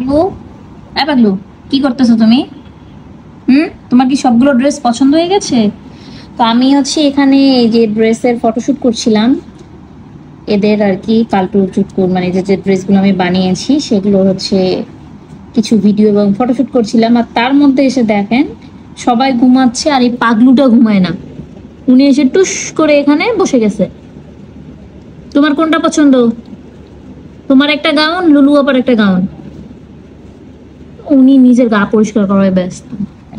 পাগলু, পাগলু কি করতেছো তুমি? তোমার কি সবগুলো ড্রেস পছন্দ হয়ে গেছে? তো আমি হচ্ছে এখানে এই যে ড্রেসের ফটোশুট করছিলাম, এদের আর কি কালটু চুটকু, মানে যে যে ড্রেসগুলো আমি বানিয়েছি সেগুলো হচ্ছে কিছু ভিডিও এবং ফটোশুট করছিলাম। আর তার মধ্যে এসে দেখেন সবাই ঘুমাচ্ছে আর এই পাগলুটা ঘুমায় না, উনি এসে টুস করে এখানে বসে গেছে। তোমার কোনটা পছন্দ? তোমার একটা গাউন, লুলু আপার একটা গাউন। উনি নিজের গা পরিষ্কার করায় ব্যস্ত।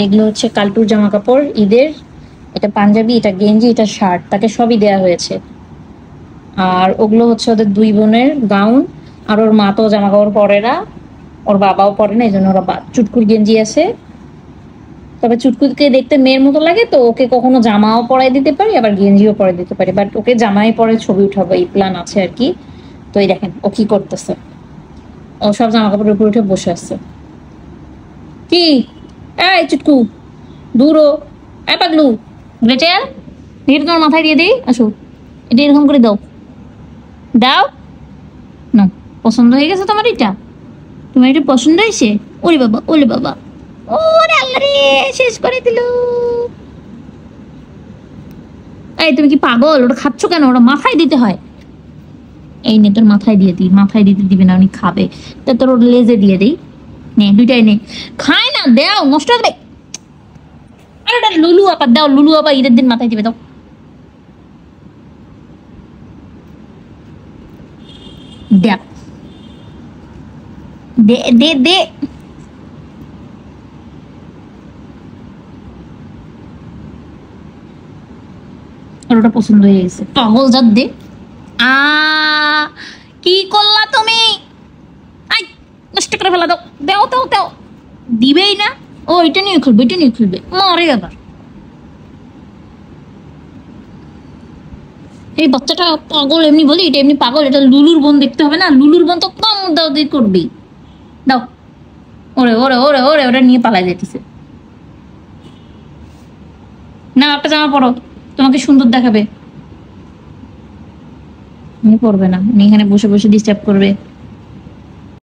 এগুলো হচ্ছে কালটুর জামা কাপড় ঈদের, এটা পাঞ্জাবি, এটা গেঞ্জি, এটা শার্ট, তাকে সবই দেয়া হয়েছে। আর ওগুলো হচ্ছে ওদের দুই বোনের গাউন। আর ওর মা তো জামা কাপড় পরে না, ওর বাবাও পরে না, এই জন্য ওরা চুটকুর গেঞ্জি আছে। তবে চুটকুকে দেখতে মেয়ের মতো লাগে, তো ওকে কখনো জামাও পরাই দিতে পারি আবার গেঞ্জিও পরাই দিতে পারি, বাট ওকে জামাই পরে ছবি উঠাবো এই প্ল্যান আছে আর কি। তো এই দেখেন ও কি করতেছে, ও সব জামা কাপড়ের উপর উঠে বসে আছে। কি এই চুটকু দূরো, পাগলু গ্রেটেল, এটা তোমার মাথায় দিয়ে দিই, আসো এটা এরকম করে দাও, দাও না। পছন্দ হয়ে গেছে তোমার এটা? তোমার এটা পছন্দ হয়েছে? ওরে বাবা, ওরে বাবা, ওরে আল্লাহ রে, শেষ করে দিল। এই তুমি কি পাগল? ওটা খাচ্ছ কেন? ওটা মাথায় দিতে হয়। এই নে তোর মাথায় দিয়ে দিই, মাথায় দিতে দিবে না, উনি খাবে। তা তোর ওর লেজে দিয়ে দিই, নে দুইটাই নে। খায় না, দেও, নষ্ট হবে। আরে ওটা লুলু আপা দাও, লুলু আপা ঈদের দিন মাথায় দিবে, দাও। দেখ, দে দে দে। আর ওটা পছন্দ হয়ে গেছে, পাগল জাত। দে। আ কি করলা তুমি? আই নষ্ট করে ফেলা, দাও দাও দাও দাও। দিবেই না ও, এটা নিয়ে খুলবে, এটা নিয়ে খুলবে, মরে আবার। এই বাচ্চাটা পাগল, এমনি বলি এটা এমনি পাগল, এটা লুলুর বোন দেখতে হবে না? লুলুর বোন তো কম দাও দিয়ে করবি, দাও। ওরে ওরে ওরে ওরে, ওটা নিয়ে পালাই যেতেছে। না একটা জামা পরো, তোমাকে সুন্দর দেখাবে। উনি পরবে না, উনি এখানে বসে বসে ডিস্টার্ব করবে।